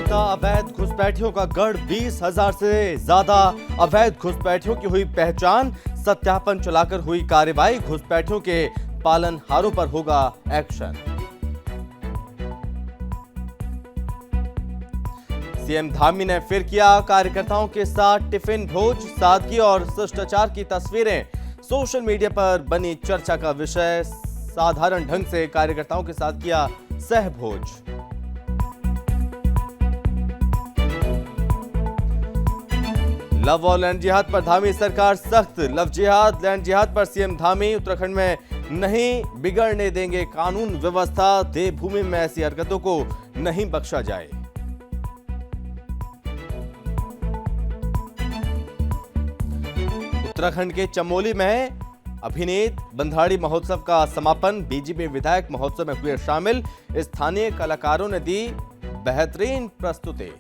बढ़ता अवैध घुसपैठियों का गढ़, 20,000 से ज्यादा अवैध घुसपैठियों की हुई पहचान, सत्यापन चलाकर हुई कार्रवाई, घुसपैठियों के पालनहारों पर होगा एक्शन। सीएम धामी ने फिर किया कार्यकर्ताओं के साथ टिफिन भोज, सादगी और शिष्टाचार की तस्वीरें सोशल मीडिया पर बनी चर्चा का विषय। साधारण ढंग से कार्यकर्ताओं के साथ किया सहभोज। लव और लैंड जिहाद पर धामी सरकार सख्त, लव जिहाद लैंड जिहाद पर सीएम धामी, उत्तराखंड में नहीं बिगड़ने देंगे कानून व्यवस्था, देवभूमि में ऐसी हरकतों को नहीं बख्शा जाए। उत्तराखंड के चमोली में अभिनीत बंधाड़ी महोत्सव का समापन, बीजेपी विधायक महोत्सव में हुए शामिल, स्थानीय कलाकारों ने दी बेहतरीन प्रस्तुति।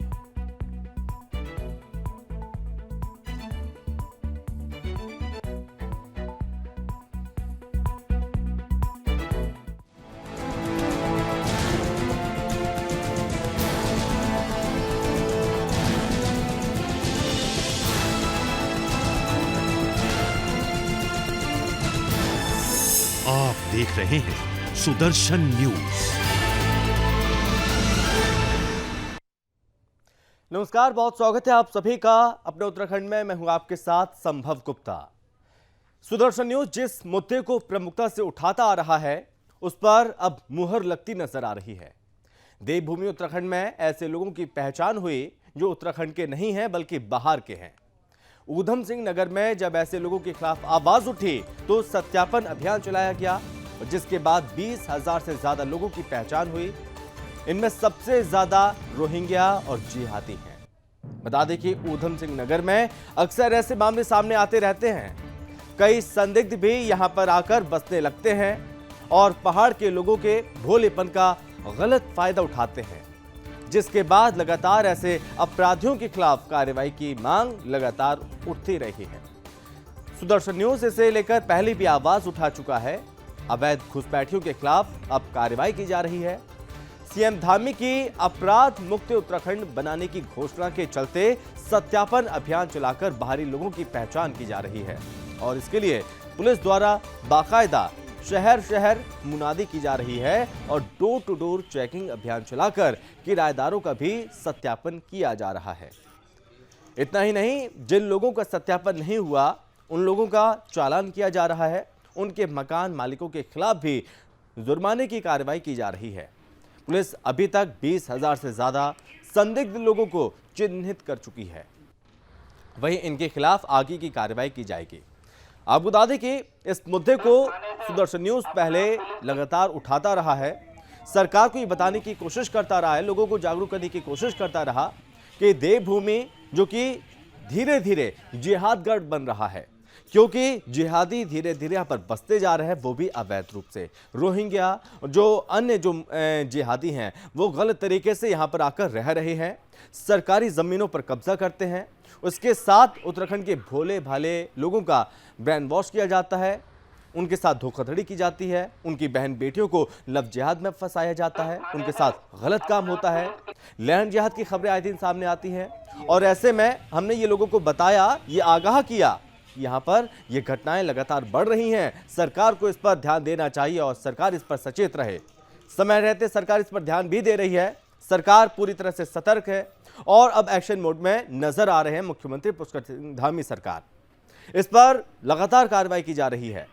आप देख रहे हैं सुदर्शन न्यूज। नमस्कार, बहुत स्वागत है आप सभी का अपने उत्तराखंड में। मैं हूं आपके साथ संभव गुप्ता। सुदर्शन न्यूज जिस मुद्दे को प्रमुखता से उठाता आ रहा है उस पर अब मुहर लगती नजर आ रही है। देवभूमि उत्तराखंड में ऐसे लोगों की पहचान हुई जो उत्तराखंड के नहीं हैं बल्कि बाहर के हैं। ऊधम सिंह नगर में जब ऐसे लोगों के खिलाफ आवाज उठी तो सत्यापन अभियान चलाया गया, जिसके बाद 20,000 से ज्यादा लोगों की पहचान हुई। इनमें सबसे ज्यादा रोहिंग्या और जिहादी हैं। बता दें कि ऊधम सिंह नगर में अक्सर ऐसे मामले सामने आते रहते हैं। कई संदिग्ध भी यहां पर आकर बसने लगते हैं और पहाड़ के लोगों के भोलेपन का गलत फायदा उठाते हैं, जिसके बाद लगातार ऐसे अपराधियों के खिलाफ कार्रवाई की मांग लगातार उठती रही है। सुदर्शन न्यूज इसे लेकर पहले भी आवाज उठा चुका है। अवैध घुसपैठियों के खिलाफ अब कार्रवाई की जा रही है। सीएम धामी की अपराध मुक्त उत्तराखंड बनाने की घोषणा के चलते सत्यापन अभियान चलाकर बाहरी लोगों की पहचान की जा रही है और इसके लिए पुलिस द्वारा बाकायदा शहर शहर मुनादी की जा रही है और डोर टू डोर चेकिंग अभियान चलाकर किराएदारों का भी सत्यापन किया जा रहा है। इतना ही नहीं, जिन लोगों का सत्यापन नहीं हुआ उन लोगों का चालान किया जा रहा है। उनके मकान मालिकों के खिलाफ भी जुर्माने की कार्रवाई की जा रही है। पुलिस अभी तक 20,000 से ज्यादा संदिग्ध लोगों को चिन्हित कर चुकी है। वहीं इनके खिलाफ आगे की कार्रवाई की जाएगी। आपको बता दें कि इस मुद्दे को सुदर्शन न्यूज पहले लगातार उठाता रहा है, सरकार को ये बताने की कोशिश करता रहा है, लोगों को जागरूक करने की कोशिश करता रहा कि देवभूमि जो कि धीरे धीरे जिहादगढ़ बन रहा है, क्योंकि जिहादी धीरे धीरे यहाँ पर बसते जा रहे हैं, वो भी अवैध रूप से। रोहिंग्या जो अन्य जो जिहादी हैं वो गलत तरीके से यहाँ पर आकर रह रहे हैं, सरकारी ज़मीनों पर कब्जा करते हैं। उसके साथ उत्तराखंड के भोले भाले लोगों का ब्रेन वॉश किया जाता है, उनके साथ धोखाधड़ी की जाती है, उनकी बहन बेटियों को लव जिहाद में फंसाया जाता है, उनके साथ गलत काम होता है। लैंड जिहाद की खबरें आए दिन सामने आती हैं और ऐसे में हमने ये लोगों को बताया, ये आगाह किया, यहाँ पर ये घटनाएं लगातार बढ़ रही हैं। सरकार को इस पर ध्यान देना चाहिए और सरकार इस पर सचेत रहे। समय रहते सरकार इस पर ध्यान भी दे रही है। सरकार पूरी तरह से सतर्क है और अब एक्शन मोड में नजर आ रहे हैं मुख्यमंत्री पुष्कर सिंह धामी सरकार। इस पर लगातार कार्रवाई की जा रही है।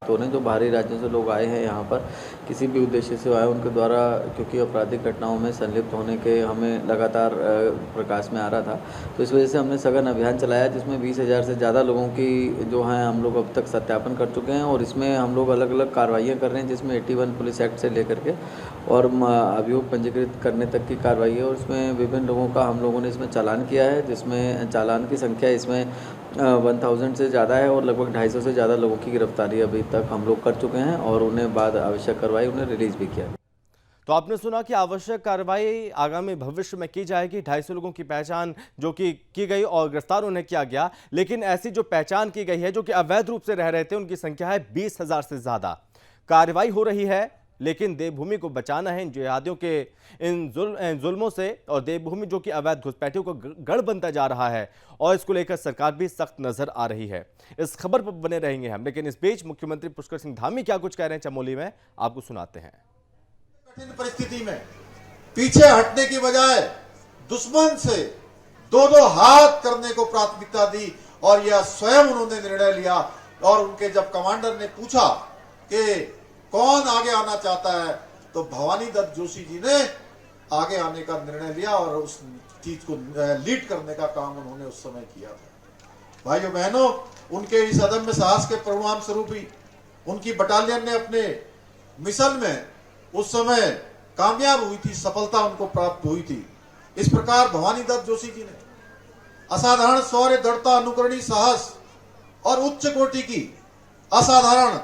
तो उन्हें जो बाहरी राज्यों से लोग आए हैं यहाँ पर किसी भी उद्देश्य से आए, उनके द्वारा क्योंकि आपराधिक घटनाओं में संलिप्त होने के हमें लगातार प्रकाश में आ रहा था, तो इस वजह से हमने सघन अभियान चलाया जिसमें 20,000 से ज़्यादा लोगों की जो हैं हम लोग अब तक सत्यापन कर चुके हैं और इसमें हम लोग अलग अलग कार्रवाइयाँ कर रहे हैं, जिसमें 81 पुलिस एक्ट से लेकर के और अभियोग पंजीकृत करने तक की कार्रवाई है और इसमें विभिन्न लोगों का हम लोगों ने इसमें चालान किया है, जिसमें चालान की संख्या इसमें 1000 से ज़्यादा है और लगभग 250 से ज़्यादा लोगों की गिरफ्तारी अभी तक हम लोग कर चुके हैं और उन्हें बाद आवश्यक कार्रवाई उन्हें रिलीज़ भी किया। तो आपने सुना कि आवश्यक कार्रवाई आगामी भविष्य में की जाएगी। 250 लोगों की पहचान जो कि की गई और गिरफ्तार उन्हें किया गया, लेकिन ऐसी जो पहचान की गई है जो कि अवैध रूप से रह रहे थे उनकी संख्या है 20,000 से ज़्यादा। कार्रवाई हो रही है, लेकिन देवभूमि को बचाना है इन जिहादियों के इन जुल्मों से, और देवभूमि जो कि अवैध घुसपैठियों को गढ़ बनता जा रहा है, और इसको लेकर सरकार भी सख्त नजर आ रही है। इस खबर पर बने रहेंगे हम, लेकिन इस बीच मुख्यमंत्री पुष्कर सिंह धामी क्या कुछ कह रहे हैं चमोली में, आपको सुनाते हैं। कठिन परिस्थिति में पीछे हटने की बजाय दुश्मन से दो दो हाथ करने को प्राथमिकता दी, और यह स्वयं उन्होंने निर्णय लिया। और उनके जब कमांडर ने पूछा कि कौन आगे आना चाहता है, तो भवानी दत्त जोशी जी ने आगे आने का निर्णय लिया और उस चीज को लीड करने का काम उन्होंने उस समय किया था। भाइयों बहनों, उनके इस अदम्य साहस के परिणाम स्वरूप ही उनकी बटालियन ने अपने मिशन में उस समय कामयाब हुई थी, सफलता उनको प्राप्त हुई थी। इस प्रकार भवानी दत्त जोशी जी ने असाधारण शौर्य, दृढ़ता, अनुकरणीय साहस और उच्च कोटि की असाधारण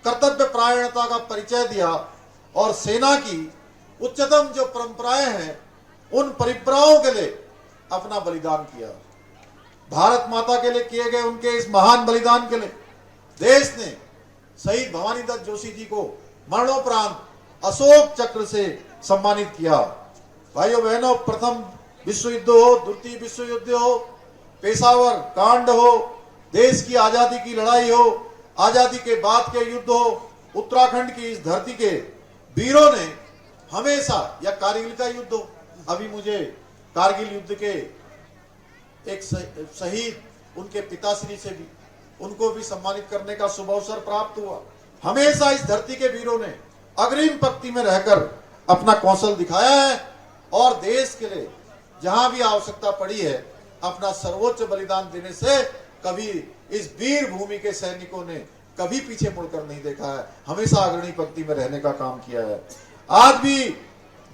कर्तव्य परायणता का परिचय दिया, और सेना की उच्चतम जो परंपराएं हैं उन परिपराओं के लिए अपना बलिदान किया। भारत माता के लिए किए गए उनके इस महान बलिदान के लिए देश ने शहीद भवानी दत्त जोशी जी को मरणोपरांत अशोक चक्र से सम्मानित किया। भाइयों बहनों, प्रथम विश्व युद्ध हो, द्वितीय विश्व युद्ध हो, पेशावर कांड हो, देश की आजादी की लड़ाई हो, आजादी के बाद के युद्ध हो, उत्तराखंड की इस धरती के वीरों ने हमेशा, या कारगिल का युद्ध हो, अभी मुझे कारगिल युद्ध के एक शहीद उनके पिताश्री से भी, उनको भी सम्मानित करने का शुभ अवसर प्राप्त हुआ। हमेशा इस धरती के वीरों ने अग्रिम पंक्ति में रहकर अपना कौशल दिखाया है, और देश के लिए जहां भी आवश्यकता पड़ी है अपना सर्वोच्च बलिदान देने से कभी इस वीर भूमि के सैनिकों ने कभी पीछे मुड़कर नहीं देखा है, हमेशा अग्रणी पंक्ति में रहने का काम किया है। आज भी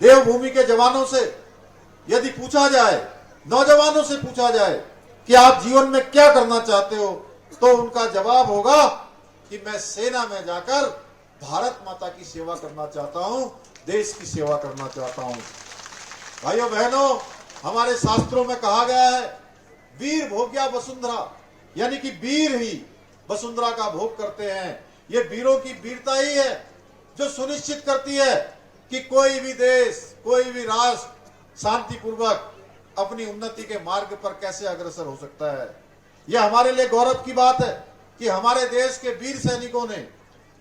देवभूमि के जवानों से यदि पूछा जाए, नौजवानों से पूछा जाए कि आप जीवन में क्या करना चाहते हो, तो उनका जवाब होगा कि मैं सेना में जाकर भारत माता की सेवा करना चाहता हूं, देश की सेवा करना चाहता हूं। भाइयों बहनों, हमारे शास्त्रों में कहा गया है, वीर भोग्या वसुंधरा, यानी कि वीर ही वसुंधरा का भोग करते हैं। ये वीरों की वीरता ही है जो सुनिश्चित करती है कि कोई भी देश, कोई भी राष्ट्र शांतिपूर्वक अपनी उन्नति के मार्ग पर कैसे अग्रसर हो सकता है। यह हमारे लिए गौरव की बात है कि हमारे देश के वीर सैनिकों ने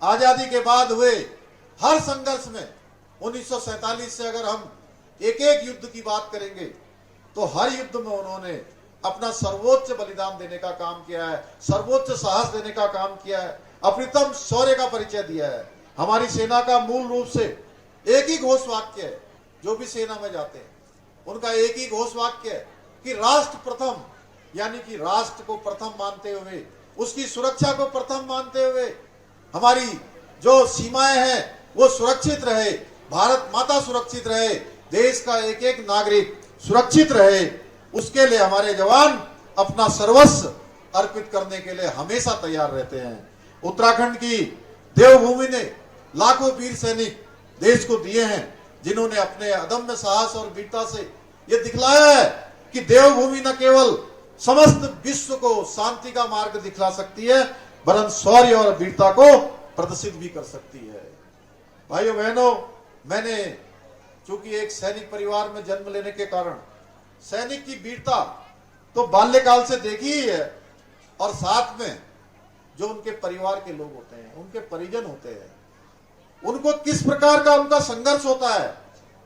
आजादी के बाद हुए हर संघर्ष में 1947 से अगर हम एक एक युद्ध की बात करेंगे तो हर युद्ध में उन्होंने अपना सर्वोच्च बलिदान देने का काम किया है, सर्वोच्च साहस देने का काम किया है, अप्रतिम शौर्य का परिचय दिया है। हमारी सेना का मूल रूप से एक ही घोष वाक्य है, जो भी सेना में जाते हैं उनका एक ही घोष वाक्य है कि राष्ट्र प्रथम, यानी कि राष्ट्र को प्रथम मानते हुए, उसकी सुरक्षा को प्रथम मानते हुए हमारी जो सीमाएं हैं वो सुरक्षित रहे, भारत माता सुरक्षित रहे, देश का एक एक नागरिक सुरक्षित रहे, उसके लिए हमारे जवान अपना सर्वस्व अर्पित करने के लिए हमेशा तैयार रहते हैं। उत्तराखंड की देवभूमि ने लाखों वीर सैनिक देश को दिए हैं, जिन्होंने अपने अदम्य साहस और वीरता से यह दिखलाया है कि देवभूमि न केवल समस्त विश्व को शांति का मार्ग दिखला सकती है, वरन शौर्य और वीरता को प्रदर्शित भी कर सकती है। भाइयों बहनों, मैंने चूंकि एक सैनिक परिवार में जन्म लेने के कारण सैनिक की वीरता तो बाल्यकाल से देखी ही है, और साथ में जो उनके परिवार के लोग होते हैं, उनके परिजन होते हैं, उनको किस प्रकार का उनका संघर्ष होता है,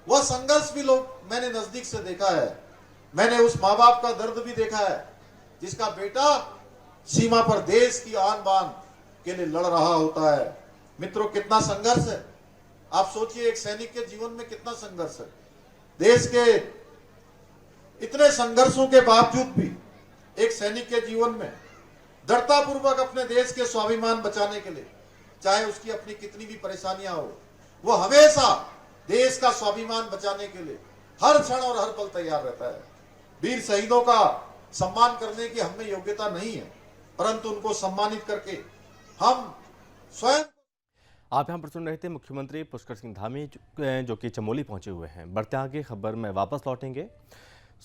वह संघर्ष भी मैंने नजदीक से देखा है। मैंने उस माँ बाप का दर्द भी देखा है जिसका बेटा सीमा पर देश की आन बान के लिए लड़ रहा होता है। मित्रों, कितना संघर्ष है, आप सोचिए एक सैनिक के जीवन में कितना संघर्ष है। देश के इतने संघर्षों के बावजूद भी एक सैनिक के जीवन में दृढ़तापूर्वक अपने देश के स्वाभिमान बचाने के लिए, चाहे उसकी अपनी कितनी भी परेशानियां हो, वो हमेशा देश का स्वाभिमान बचाने के लिए हर क्षण और हर पल तैयार रहता है। वीर शहीदों का सम्मान करने की हमें योग्यता नहीं है, परंतु उनको सम्मानित करके हम स्वयं। आप यहाँ पर सुन रहे थे मुख्यमंत्री पुष्कर सिंह धामी, जो कि चमोली पहुंचे हुए हैं। बढ़ते आगे खबर में वापस लौटेंगे।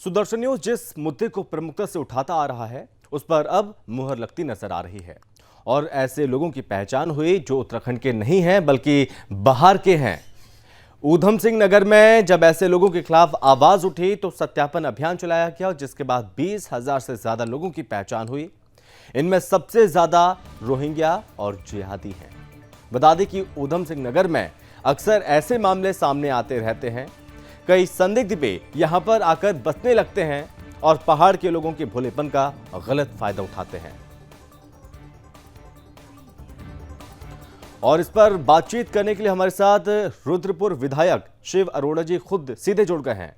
सुदर्शन न्यूज जिस मुद्दे को प्रमुखता से उठाता आ रहा है, उस पर अब मुहर लगती नजर आ रही है, और ऐसे लोगों की पहचान हुई जो उत्तराखंड के नहीं हैं बल्कि बाहर के हैं। ऊधम सिंह नगर में जब ऐसे लोगों के खिलाफ आवाज उठी तो सत्यापन अभियान चलाया गया, जिसके बाद 20,000 से ज्यादा लोगों की पहचान हुई। इनमें सबसे ज्यादा रोहिंग्या और जिहादी हैं। बता दें कि ऊधम सिंह नगर में अक्सर ऐसे मामले सामने आते रहते हैं। कई संदिग्ध भी यहां पर आकर बसने लगते हैं और पहाड़ के लोगों के भोलेपन का गलत फायदा उठाते हैं। और इस पर बातचीत करने के लिए हमारे साथ रुद्रपुर विधायक शिव अरोड़ा जी खुद सीधे जुड़ गए हैं।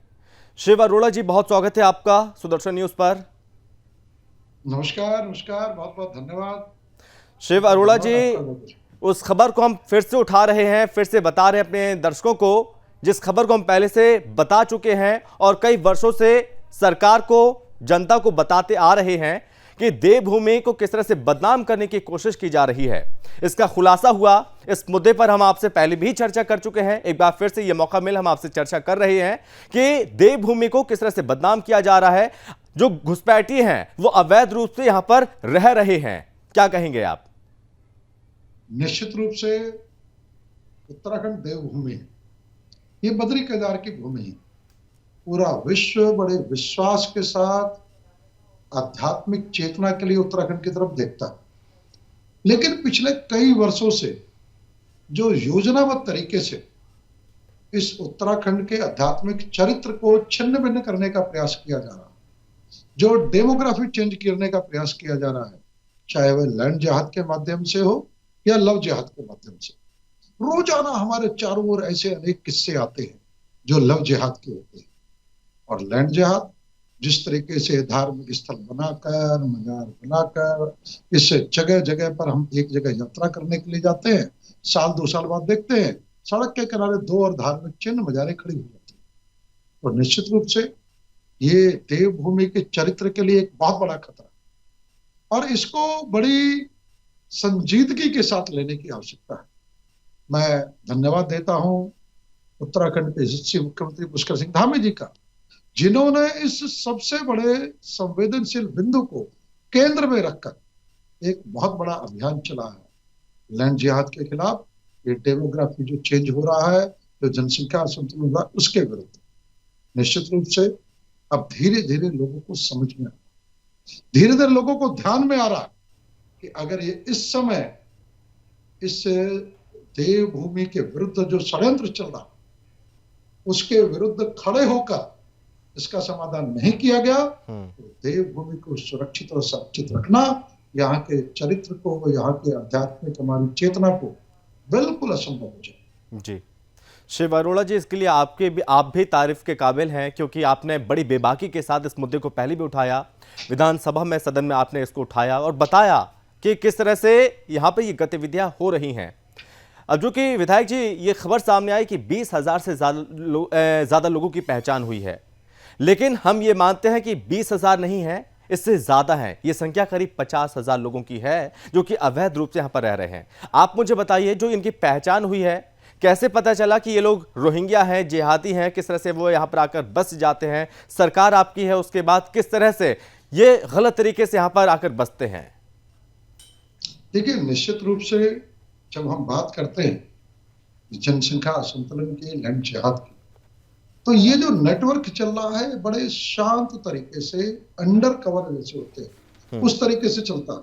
शिव अरोड़ा जी, बहुत स्वागत है आपका सुदर्शन न्यूज पर। नमस्कार नमस्कार, बहुत बहुत धन्यवाद। शिव अरोड़ा जी, उस खबर को हम फिर से उठा रहे हैं, फिर से बता रहे हैं अपने दर्शकों को, जिस खबर को हम पहले से बता चुके हैं और कई वर्षों से सरकार को, जनता को बताते आ रहे हैं कि देवभूमि को किस तरह से बदनाम करने की कोशिश की जा रही है। इसका खुलासा हुआ। इस मुद्दे पर हम आपसे पहले भी चर्चा कर चुके हैं। एक बार फिर से यह मौका मिला, हम आपसे चर्चा कर रहे हैं कि देवभूमि को किस तरह से बदनाम किया जा रहा है। जो घुसपैठी हैं वो अवैध रूप से यहां पर रह रहे हैं। क्या कहेंगे आप? निश्चित रूप से उत्तराखंड देवभूमि है। ये बद्री केदार की भूमि है। पूरा विश्व बड़े विश्वास के साथ आध्यात्मिक चेतना के लिए उत्तराखंड की तरफ देखता है। लेकिन पिछले कई वर्षों से जो योजनाबद्ध तरीके से इस उत्तराखंड के आध्यात्मिक चरित्र को छिन्न भिन्न करने का प्रयास किया जा रहा है, जो डेमोग्राफी चेंज करने का प्रयास किया जा रहा है, चाहे वह लैंड जिहाद के माध्यम से हो या लव जिहाद के माध्यम से। रोजाना हमारे चारों ओर ऐसे अनेक किस्से आते हैं जो लव जिहाद के होते हैं। और लैंड जिहाद जिस तरीके से धार्मिक स्थल बनाकर, मजार बनाकर, इस जगह जगह पर हम एक जगह यात्रा करने के लिए जाते हैं, साल 2 साल बाद देखते हैं सड़क के किनारे 2 और धार्मिक चिन्ह मजारें खड़ी हो जाती हैं। तो निश्चित रूप से ये देवभूमि के चरित्र के लिए एक बहुत बड़ा खतरा है और इसको बड़ी संजीदगी के साथ लेने की आवश्यकता है। मैं धन्यवाद देता हूं उत्तराखंड के यशस्वी मुख्यमंत्री पुष्कर सिंह धामी जी का, जिन्होंने इस सबसे बड़े संवेदनशील बिंदु को केंद्र में रखकर एक बहुत बड़ा अभियान चला है लैंड जिहाद के खिलाफ। ये डेमोग्राफी जो चेंज हो रहा है, जो जनसंख्या असंतुलन हो रहा है, उसके विरुद्ध निश्चित रूप से अब धीरे धीरे लोगों को समझ में आ रहा है, धीरे धीरे लोगों को ध्यान में आ रहा है कि अगर ये इस समय इस देवभूमि के विरुद्ध जो षड्यंत्र चल रहा है उसके विरुद्ध खड़े होकर इसका समाधान नहीं किया गया तो देवभूमि को सुरक्षित और संरक्षित रखना, यहाँ के चरित्र को, यहाँ के आध्यात्मिक हमारी चेतना को बिल्कुल असंभव हो जाए। जी शिव अरोड़ा जी, इसके लिए आप भी तारीफ के काबिल हैं, क्योंकि आपने बड़ी बेबाकी के साथ इस मुद्दे को पहले भी उठाया। विधानसभा में, सदन में आपने इसको उठाया और बताया कि किस तरह से यहाँ पर ये गतिविधियां हो रही हैं। अब जो कि विधायक जी, ये खबर सामने आई कि 20,000 से ज्यादा लोगों की पहचान हुई है, लेकिन हम ये मानते हैं कि 20,000 नहीं है, इससे ज्यादा है। ये संख्या करीब 50,000 लोगों की है जो कि अवैध रूप से यहाँ पर रह रहे हैं। आप मुझे बताइए, जो इनकी पहचान हुई है, कैसे पता चला कि ये लोग रोहिंग्या हैं, जिहादी हैं? किस तरह से वो यहाँ पर आकर बस जाते हैं? सरकार आपकी है, उसके बाद किस तरह से ये गलत तरीके से यहाँ पर आकर बसते हैं? देखिए, निश्चित रूप से जब हम बात करते हैं जनसंख्या असंतुलन की, लैंड जिहाद की, तो ये जो नेटवर्क चल रहा है बड़े शांत तरीके से, अंडर कवर जैसे होते हैं उस तरीके से चलता है।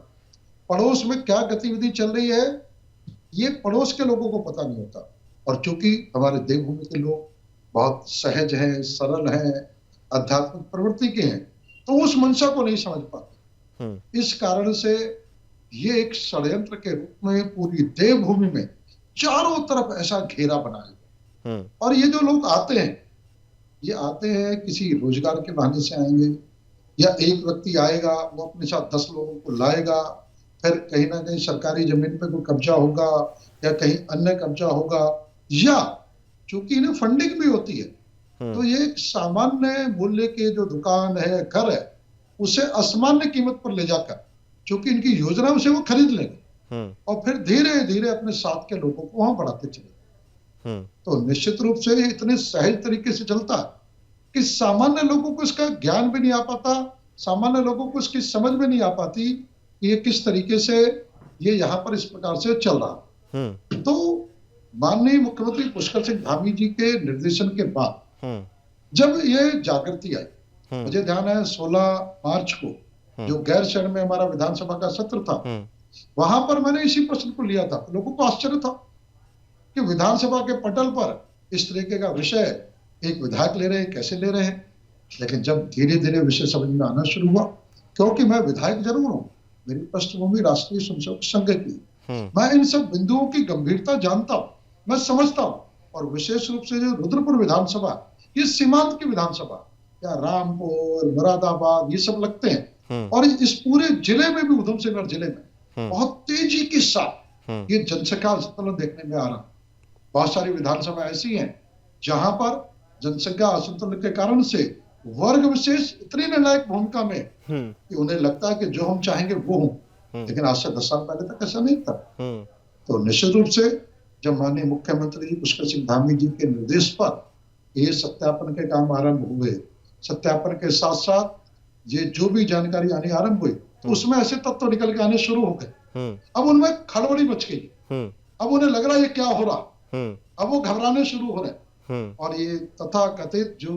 पड़ोस में क्या गतिविधि चल रही है ये पड़ोस के लोगों को पता नहीं होता। और चूंकि हमारे देवभूमि के लोग बहुत सहज हैं, सरल हैं, आध्यात्मिक प्रवृत्ति के हैं, तो उस मंशा को नहीं समझ पाते। इस कारण से ये एक षड्यंत्र के रूप में पूरी देवभूमि में चारों तरफ ऐसा घेरा बनाया गया। और ये जो लोग आते हैं, ये आते हैं किसी रोजगार के बहाने से आएंगे, या एक व्यक्ति आएगा वो अपने साथ 10 लोगों को लाएगा, फिर कहीं ना कहीं सरकारी जमीन पे कोई कब्जा होगा या कहीं अन्य कब्जा होगा, या चूंकि इन्हें फंडिंग भी होती है तो ये सामान्य मूल्य के जो दुकान है, घर है, उसे असामान्य कीमत पर ले जाकर, चूंकि इनकी योजना से वो खरीद लेंगे और फिर धीरे धीरे अपने साथ के लोगों को वहां बढ़ाते चले। तो निश्चित रूप से इतने सहज तरीके से चलता कि सामान्य लोगों को इसका ज्ञान भी नहीं आ पाता, सामान्य लोगों को इसकी समझ में नहीं आ पाती कि ये किस तरीके से ये यहाँ पर इस प्रकार से चल रहा। तो माननीय मुख्यमंत्री पुष्कर सिंह धामी जी के निर्देशन के बाद जब ये जागृति आई, मुझे ध्यान है 16 मार्च को जो गैर शरण में हमारा विधानसभा का सत्र था, वहां पर मैंने इसी प्रश्न को लिया था। लोगों को आश्चर्य था कि विधानसभा के पटल पर इस तरीके का विषय एक विधायक ले रहे हैं, कैसे ले रहे हैं। लेकिन जब धीरे धीरे विषय समझ में आना शुरू हुआ, क्योंकि मैं विधायक जरूर हूं, मेरी पृष्ठभूमि राष्ट्रीय स्वयंसेवक संघ की, मैं इन सब बिंदुओं की गंभीरता जानता हूं, मैं समझता हूं। और विशेष रूप से जो रुद्रपुर विधानसभा, ये सीमांत की विधानसभा, या रामपुर, मुरादाबाद, ये सब लगते हैं। और इस पूरे जिले में भी, उधमसिंह जिले में बहुत तेजी के साथ ये जनसंख्या असंतुलन देखने में आ रहा। बहुत सारी विधानसभा ऐसी हैं जहां पर जनसंख्या असंतुलन के कारण से वर्ग विशेष इतनी निर्णायक भूमिका में कि उन्हें लगता है कि जो हम चाहेंगे वो हों। लेकिन आज से 10 साल पहले तक ऐसा नहीं था। तो निश्चित रूप से जब माननीय मुख्यमंत्री जी पुष्कर सिंह धामी जी के निर्देश पर ये सत्यापन के काम आरंभ हुए, सत्यापन के साथ साथ ये जो भी जानकारी आनी आरंभ हुई, तो उसमें ऐसे तत्व निकल के आने शुरू हो गए। अब उनमें खड़बड़ी मच गई, अब उन्हें लग रहा है ये क्या हो रहा, अब वो घबराने शुरू हो रहे। और ये तथाकथित जो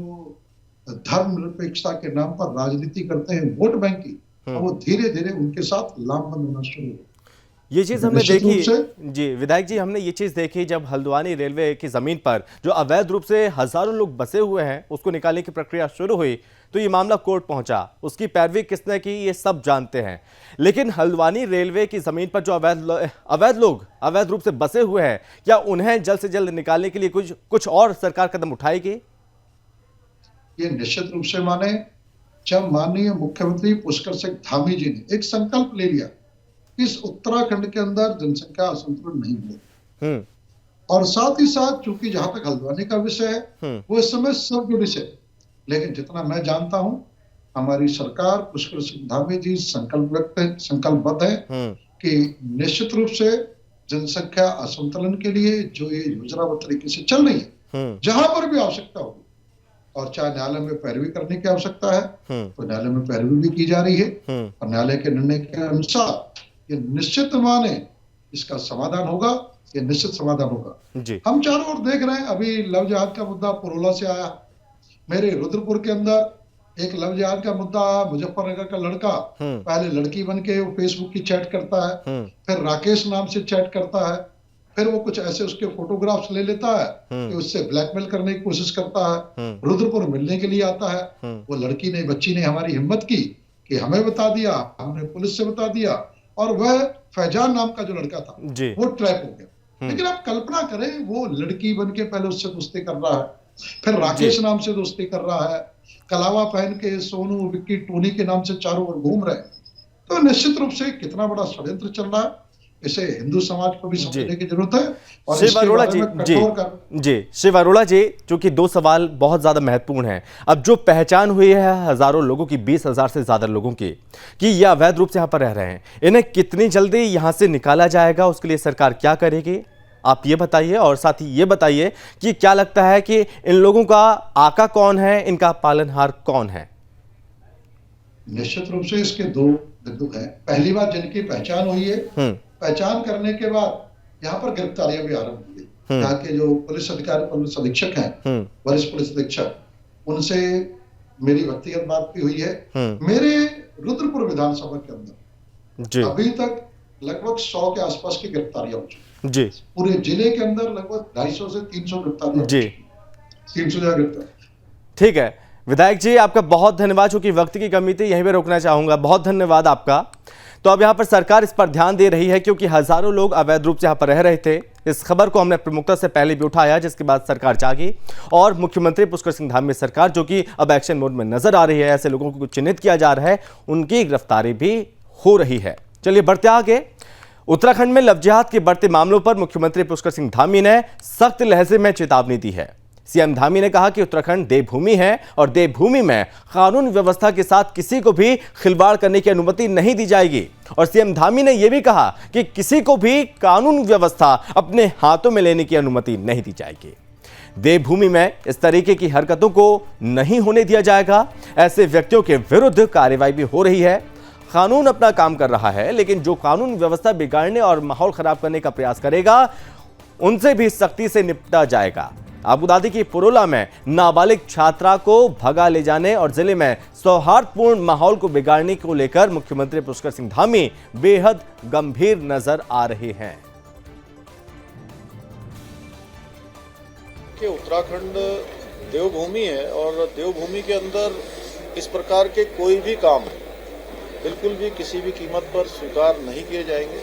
धर्मनिरपेक्षता के नाम पर राजनीति करते हैं, वोट बैंक की, वो धीरे धीरे उनके साथ लामबंद होना शुरू हो। ये चीज हमने देखी जी विधायक जी, हमने ये चीज देखी जब हल्द्वानी रेलवे की जमीन पर जो अवैध रूप से हजारों लोग बसे हुए हैं, उसको निकालने की प्रक्रिया शुरू हुई, तो ये मामला कोर्ट पहुंचा। उसकी पैरवी किसने की ये सब जानते हैं। लेकिन हल्द्वानी रेलवे की जमीन पर जो अवैध लोग अवैध रूप से बसे हुए हैं, क्या उन्हें जल्द से जल्द निकालने के लिए कुछ और सरकार कदम उठाएगी? ये निश्चित रूप से माने, जब माननीय मुख्यमंत्री पुष्कर सिंह धामी जी ने एक संकल्प ले लिया, इस उत्तराखंड के अंदर जनसंख्या असंतुलन नहीं हो, और साथ ही साथ चूंकि जहां तक हल्द्वानी का विषय है वो इस समय सब जुडिशियल, लेकिन जितना मैं जानता हूं हमारी सरकार पुष्कर सिंह धामी जी संकल्पबद्ध है कि निश्चित रूप से जनसंख्या असंतुलन के लिए जो ये योजनाबद्ध तरीके से चल रही है, जहां पर भी आवश्यकता होगी, और चाहे न्यायालय में पैरवी करने की आवश्यकता है तो न्यायालय में पैरवी भी की जा रही है, और न्यायालय के निर्णय के अनुसार ये निश्चित माने इसका समाधान होगा, ये निश्चित समाधान होगा जी। हम चारों ओर देख रहे हैं, अभी लव जिहाद का मुद्दा पुरोला से आया, मेरे रुद्रपुर के अंदर एक लव जिहाद का मुद्दा, मुजफ्फरनगर का लड़का पहले लड़की बन के वो फेसबुक की चैट करता है, फिर राकेश नाम से चैट करता है, फिर वो कुछ ऐसे उसके फोटोग्राफ्स ले लेता है कि उससे ब्लैकमेल करने की कोशिश करता है, रुद्रपुर मिलने के लिए आता है। वो लड़की ने, बच्ची ने हमारी हिम्मत की कि हमें बता दिया, हमने पुलिस से बता दिया, और वह फैजान नाम का जो लड़का था वो ट्रैप हो गया। लेकिन आप कल्पना करें, वो लड़की बन के पहले उससे दोस्ती कर रहा है, फिर राकेश नाम से दोस्ती कर रहा है, कलावा पहन के सोनू, विक्की, टोनी के नाम से चारों ओर घूम रहे हैं। तो निश्चित रूप से कितना बड़ा षड्यंत्र चल रहा है, इसे हिंदू समाज को भी समझने की जरूरत है। और शिव अरोड़ा शिव अरोड़ा जी, चूंकि 2 सवाल बहुत ज्यादा महत्वपूर्ण हैं। अब जो पहचान हुई है हजारों लोगों की, 20,000 से ज्यादा लोगों की, कि ये अवैध रूप से यहाँ पर रह रहे हैं, इन्हें कितनी जल्दी यहाँ से निकाला जाएगा, उसके लिए सरकार क्या करेगी, आप ये बताइए। और साथ ही ये बताइए कि क्या लगता है कि इन लोगों का आका कौन है, इनका पालनहार कौन है? निश्चित रूप से इसके 2 बिंदु हैं। पहली बात, जिनकी पहचान हुई है, पहचान करने के बाद यहाँ पर गिरफ्तारियां भी आरंभ हुई। यहाँ के जो पुलिस अधिकारी, पुलिस अधीक्षक हैं, वरिष्ठ पुलिस अधीक्षक, उनसे मेरी व्यक्तिगत बात भी हुई है। मेरे रुद्रपुर विधानसभा के अंदर अभी तक लगभग 100 के आसपास की गिरफ्तारियां हो चुकी जी। पूरे जिले के अंदर लगभग 250 से 300 गिरफ्तारियां जी, 300 ज्यादा गिरफ्तार। ठीक है विधायक जी, आपका बहुत धन्यवाद। चूंकि वक्त की कमी थी, यहीं पे रोकना चाहूंगा। बहुत धन्यवाद आपका। तो अब यहाँ पर सरकार इस पर ध्यान दे रही है, क्योंकि हजारों लोग अवैध रूप से यहाँ पर रह रहे थे। इस खबर को हमने प्रमुखता से पहले भी उठाया, जिसके बाद सरकार जागी और मुख्यमंत्री पुष्कर सिंह धामी सरकार, जो कि अब एक्शन मोड में नजर आ रही है, ऐसे लोगों को चिन्हित किया जा रहा है, उनकी गिरफ्तारी भी हो रही है। चलिए बढ़ते आगे। उत्तराखंड में लव जिहाद के बढ़ते मामलों पर मुख्यमंत्री पुष्कर सिंह धामी ने सख्त लहजे में चेतावनी दी है। सीएम धामी ने कहा कि उत्तराखंड देवभूमि है और देवभूमि में कानून व्यवस्था के साथ किसी को भी खिलवाड़ करने की अनुमति नहीं दी जाएगी। और सीएम धामी ने यह भी कहा कि किसी को भी कानून व्यवस्था अपने हाथों में लेने की अनुमति नहीं दी जाएगी। देवभूमि में इस तरीके की हरकतों को नहीं होने दिया जाएगा। ऐसे व्यक्तियों के विरुद्ध कार्रवाई भी हो रही है। कानून अपना काम कर रहा है, लेकिन जो कानून व्यवस्था बिगाड़ने और माहौल खराब करने का प्रयास करेगा उनसे भी सख्ती से निपटा जाएगा। आबूदाबी की पुरोला में नाबालिग छात्रा को भगा ले जाने और जिले में सौहार्दपूर्ण माहौल को बिगाड़ने को लेकर मुख्यमंत्री पुष्कर सिंह धामी बेहद गंभीर नजर आ रहे हैं। कि उत्तराखंड देवभूमि है और देवभूमि के अंदर इस प्रकार के कोई भी काम बिल्कुल भी किसी भी कीमत पर स्वीकार नहीं किए जाएंगे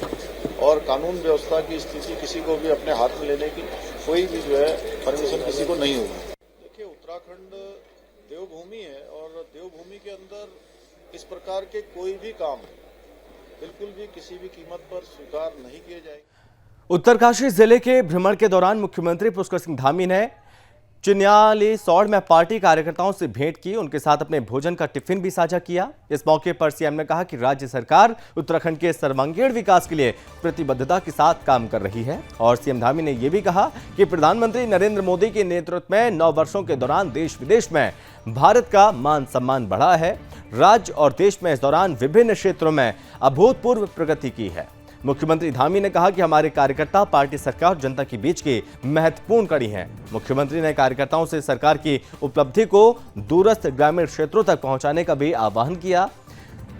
और कानून व्यवस्था की स्थिति किसी को भी अपने हाथ में लेने की कोई भी जो है परमिशन किसी को नहीं होगी। देखिए, उत्तराखंड देवभूमि है और देवभूमि के अंदर इस प्रकार के कोई भी काम बिल्कुल भी किसी भी कीमत पर स्वीकार नहीं किए जाएंगे। उत्तरकाशी जिले के भ्रमण के दौरान मुख्यमंत्री पुष्कर सिंह धामी ने चिन्यालीसौड़ में पार्टी कार्यकर्ताओं से भेंट की, उनके साथ अपने भोजन का टिफिन भी साझा किया। इस मौके पर सीएम ने कहा कि राज्य सरकार उत्तराखंड के सर्वांगीण विकास के लिए प्रतिबद्धता के साथ काम कर रही है और सीएम धामी ने यह भी कहा कि प्रधानमंत्री नरेंद्र मोदी के नेतृत्व में 9 वर्षों के दौरान देश विदेश में भारत का मान सम्मान बढ़ा है। राज्य और देश में इस दौरान विभिन्न क्षेत्रों में अभूतपूर्व प्रगति की है। मुख्यमंत्री धामी ने कहा कि हमारे कार्यकर्ता पार्टी, सरकार और जनता के बीच की महत्वपूर्ण कड़ी हैं। मुख्यमंत्री ने कार्यकर्ताओं से सरकार की उपलब्धि को दूरस्थ ग्रामीण क्षेत्रों तक पहुंचाने का भी आह्वान किया।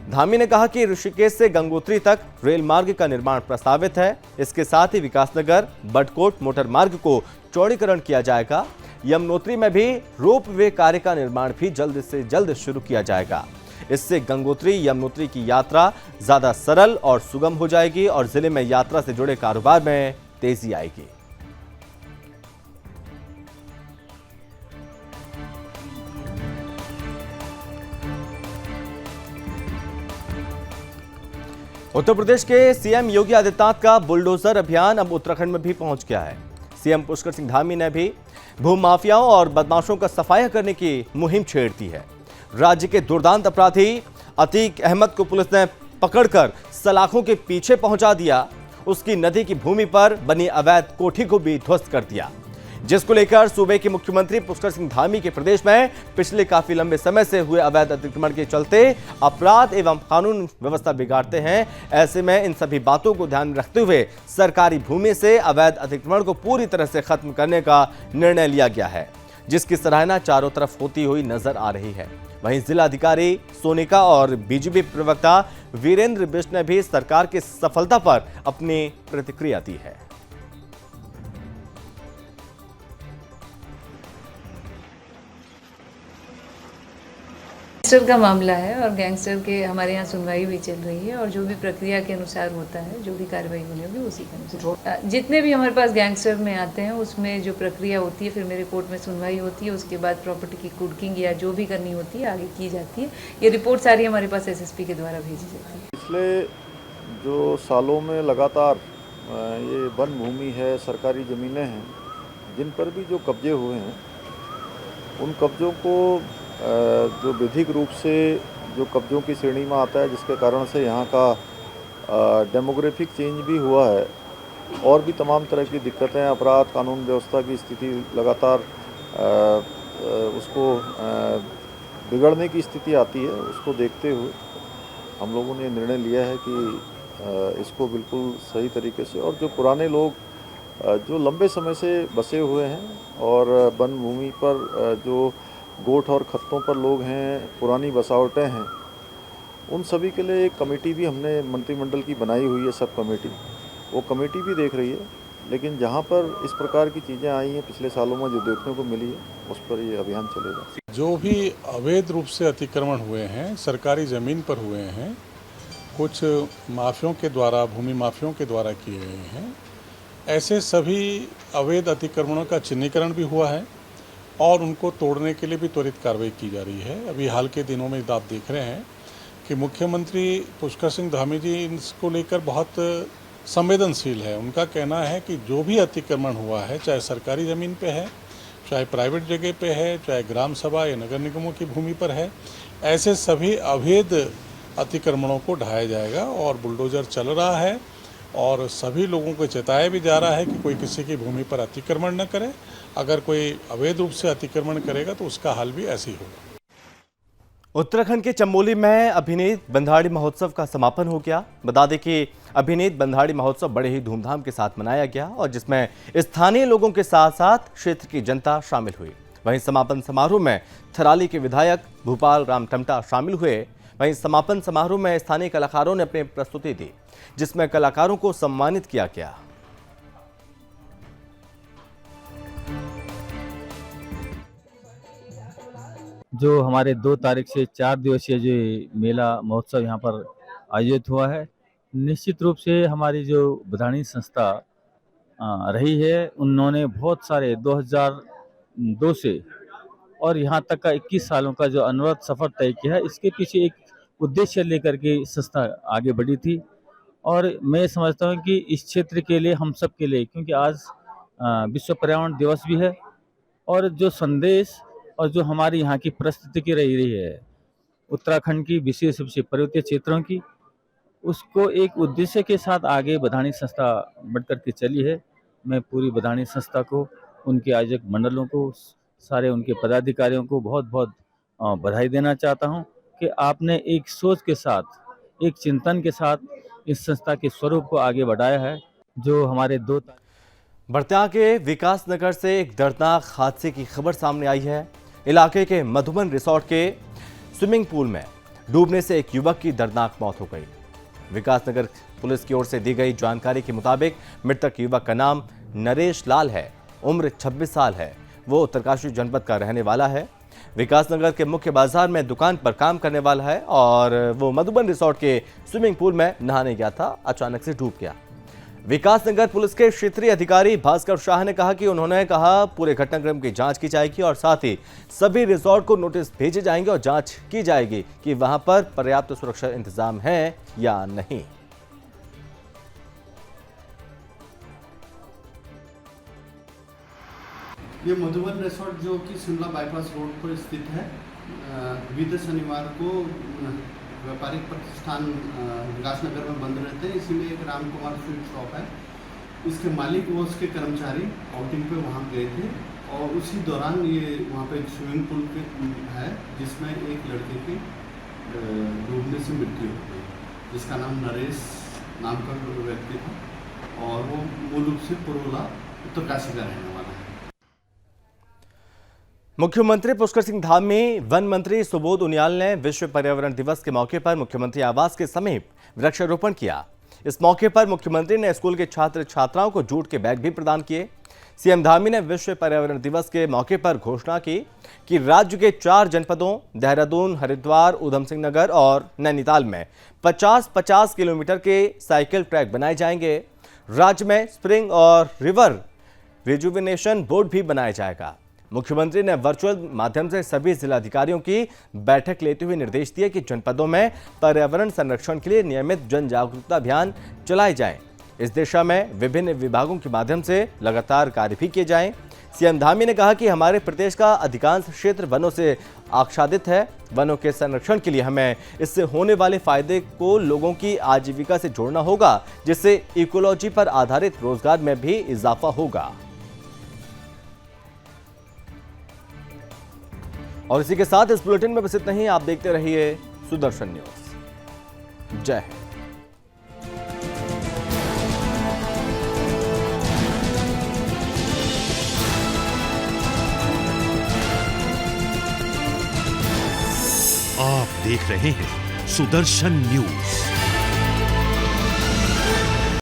धामी ने कहा कि ऋषिकेश से गंगोत्री तक रेल मार्ग का निर्माण प्रस्तावित है। इसके साथ ही विकासनगर बडकोट मोटर मार्ग को चौड़ीकरण किया जाएगा। यमुनोत्री में भी रोप वे कार्य का निर्माण भी जल्द से जल्द शुरू किया जाएगा। इससे गंगोत्री यमुनोत्री की यात्रा ज्यादा सरल और सुगम हो जाएगी और जिले में यात्रा से जुड़े कारोबार में तेजी आएगी। उत्तर प्रदेश के सीएम योगी आदित्यनाथ का बुलडोजर अभियान अब उत्तराखंड में भी पहुंच गया है। सीएम पुष्कर सिंह धामी ने भी भूमाफियाओं और बदमाशों का सफाया करने की मुहिम छेड़ दी है। राज्य के दुर्दांत अपराधी अतीक अहमद को पुलिस ने पकड़कर सलाखों के पीछे पहुंचा दिया। उसकी नदी की भूमि पर बनी अवैध कोठी को भी ध्वस्त कर दिया, जिसको लेकर सूबे के मुख्यमंत्री पुष्कर सिंह धामी के प्रदेश में पिछले काफी लंबे समय से हुए अवैध अतिक्रमण के चलते अपराध एवं कानून व्यवस्था बिगाड़ते हैं। ऐसे में इन सभी बातों को ध्यान में रखते हुए सरकारी भूमि से अवैध अतिक्रमण को पूरी तरह से खत्म करने का निर्णय लिया गया है, जिसकी सराहना चारों तरफ होती हुई नजर आ रही है। वहीं जिलाधिकारी सोनिका और बीजेपी प्रवक्ता वीरेंद्र बिष्ट ने भी सरकार की सफलता पर अपनी प्रतिक्रिया दी है। गैंगस्टर का मामला है और गैंगस्टर के हमारे यहाँ सुनवाई भी चल रही है और जो भी प्रक्रिया के अनुसार होता है, जो भी कार्रवाई होनी होगी उसी के अनुसार। जितने भी हमारे पास गैंगस्टर में आते हैं उसमें जो प्रक्रिया होती है, फिर मेरे कोर्ट में सुनवाई होती है, उसके बाद प्रॉपर्टी की कुडकिंग या जो भी करनी होती है आगे की जाती है। ये रिपोर्ट सारी हमारे पास एसएसपी के द्वारा भेजी जाती है। पिछले जो सालों में लगातार ये वन भूमि है, सरकारी ज़मीनें हैं, जिन पर भी जो कब्जे हुए हैं उन कब्जों को जो विधिक रूप से जो कब्जों की श्रेणी में आता है, जिसके कारण से यहाँ का डेमोग्राफिक चेंज भी हुआ है और भी तमाम तरह की दिक्कतें, अपराध कानून व्यवस्था की स्थिति लगातार उसको बिगड़ने की स्थिति आती है। उसको देखते हुए हम लोगों ने निर्णय लिया है कि इसको बिल्कुल सही तरीके से, और जो पुराने लोग जो लंबे समय से बसे हुए हैं और वन भूमि पर जो गोठ और खत्तों पर लोग हैं, पुरानी बसावटें हैं, उन सभी के लिए एक कमेटी भी हमने मंत्रिमंडल की बनाई हुई है, सब कमेटी। वो कमेटी भी देख रही है, लेकिन जहाँ पर इस प्रकार की चीज़ें आई हैं पिछले सालों में जो देखने को मिली है, उस पर ये अभियान चलेगा। जो भी अवैध रूप से अतिक्रमण हुए हैं, सरकारी ज़मीन पर हुए हैं, कुछ माफियों के द्वारा, भूमि माफियों के द्वारा किए गए हैं, ऐसे सभी अवैध अतिक्रमणों का चिन्हीकरण भी हुआ है और उनको तोड़ने के लिए भी त्वरित कार्रवाई की जा रही है। अभी हाल के दिनों में आप देख रहे हैं कि मुख्यमंत्री पुष्कर सिंह धामी जी इसको लेकर बहुत संवेदनशील है। उनका कहना है कि जो भी अतिक्रमण हुआ है, चाहे सरकारी ज़मीन पे है, चाहे प्राइवेट जगह पे है, चाहे ग्राम सभा या नगर निगमों की भूमि पर है, ऐसे सभी अवैध अतिक्रमणों को ढाया जाएगा और बुलडोजर चल रहा है और सभी लोगों को चेताया भी जा रहा है कि कोई किसी की भूमि पर अतिक्रमण न करे। अगर कोई अवैध रूप से अतिक्रमण करेगा तो उसका हाल भी ऐसे ही होगा। उत्तराखंड के चमोली में अभिनीत बंधाड़ी महोत्सव का समापन हो गया। बता दें कि अभिनीत बंधाड़ी महोत्सव बड़े ही धूमधाम के साथ मनाया गया और जिसमें स्थानीय लोगों के साथ साथ क्षेत्र की जनता शामिल हुई। वहीं समापन समारोह में थराली के विधायक भूपाल राम टमटा शामिल हुए। वहीं समापन समारोह में स्थानीय कलाकारों ने अपनी प्रस्तुति दी, जिसमें कलाकारों को सम्मानित किया गया। जो हमारे 2 तारीख से 4 दिवसीय जो मेला महोत्सव यहाँ पर आयोजित हुआ है, निश्चित रूप से हमारी जो बधानी संस्था रही है, उन्होंने बहुत सारे 2002 से और यहाँ तक का 21 सालों का जो अनवरत सफ़र तय किया है, इसके पीछे एक उद्देश्य लेकर के संस्था आगे बढ़ी थी। और मैं समझता हूँ कि इस क्षेत्र के लिए, हम सब के लिए, क्योंकि आज विश्व पर्यावरण दिवस भी है और जो संदेश और जो हमारी यहाँ की परिस्थिति की रही है उत्तराखंड की, विशेष रूप से पर्वतीय क्षेत्रों की, उसको एक उद्देश्य के साथ आगे बधानी संस्था बढ़कर के चली है। मैं पूरी बधानी संस्था को, उनके आयोजक मंडलों को, सारे उनके पदाधिकारियों को बहुत बहुत बधाई देना चाहता हूँ कि आपने एक सोच के साथ, एक चिंतन के साथ इस संस्था के स्वरूप को आगे बढ़ाया है। जो हमारे 2 बड़त्या के विकास नगर से एक दर्दनाक हादसे की खबर सामने आई है। इलाके के मधुबन रिसोर्ट के स्विमिंग पूल में डूबने से एक युवक की दर्दनाक मौत हो गई। विकास नगर पुलिस की ओर से दी गई जानकारी के मुताबिक मृतक युवक का नाम नरेश लाल है, उम्र 26 साल है। वो उत्तरकाशी जनपद का रहने वाला है। विकास नगर के मुख्य बाजार में दुकान पर काम करने वाला है और वो मधुबन रिसोर्ट के स्विमिंग पूल में नहाने गया था, अचानक से डूब गया। विकास नगर पुलिस के क्षेत्रीय अधिकारी भास्कर शाह ने कहा कि उन्होंने कहा पूरे घटनाक्रम की जांच की जाएगी और साथ ही सभी रिसोर्ट को नोटिस भेजे जाएंगे और जांच की जाएगी कि वहां पर पर्याप्त सुरक्षा इंतजाम है या नहीं। ये मधुबन रिसोर्ट जो कि शिमला बाईपास रोड पर स्थित है, बीते शनिवार को व्यापारिक प्रतिष्ठान विकास नगर में बंद रहते हैं। इसी में एक राम कुमार स्वीट शॉप है। इसके मालिक व उसके कर्मचारी आउटिंग पे वहाँ गए थे और उसी दौरान ये वहाँ पे एक स्विमिंग पूल है जिसमें एक लड़के की डूबने से मृत्यु हो गई, जिसका नाम नरेश नाम का व्यक्ति था और वो मूल रूप से पुरोला उत्तरकाशी का रहने वाला है। मुख्यमंत्री पुष्कर सिंह धामी, वन मंत्री सुबोध उनियाल ने विश्व पर्यावरण दिवस के मौके पर मुख्यमंत्री आवास के समीप वृक्षारोपण किया। इस मौके पर मुख्यमंत्री ने स्कूल के छात्र छात्राओं को जूट के बैग भी प्रदान किए। सीएम धामी ने विश्व पर्यावरण दिवस के मौके पर घोषणा की कि राज्य के 4 जनपदों देहरादून, हरिद्वार, ऊधम सिंह नगर और नैनीताल में 50-50 किलोमीटर के साइकिल ट्रैक बनाए जाएंगे। राज्य में स्प्रिंग और रिवर रिजुविनेशन बोर्ड भी बनाया जाएगा। मुख्यमंत्री ने वर्चुअल माध्यम से सभी जिलाधिकारियों की बैठक लेते हुए निर्देश दिए कि जनपदों में पर्यावरण संरक्षण के लिए नियमित जन जागरूकता अभियान चलाए जाएं। इस दिशा में विभिन्न विभागों के माध्यम से लगातार कार्य भी किए जाएं। सीएम धामी ने कहा कि हमारे प्रदेश का अधिकांश क्षेत्र वनों से आच्छादित है। वनों के संरक्षण के लिए हमें इससे होने वाले फायदे को लोगों की आजीविका से जोड़ना होगा, जिससे इकोलॉजी पर आधारित रोजगार में भी इजाफा होगा। और इसी के साथ इस बुलेटिन में बस इतना ही। आप देखते रहिए सुदर्शन न्यूज। जय हिंद। आप देख रहे हैं सुदर्शन न्यूज।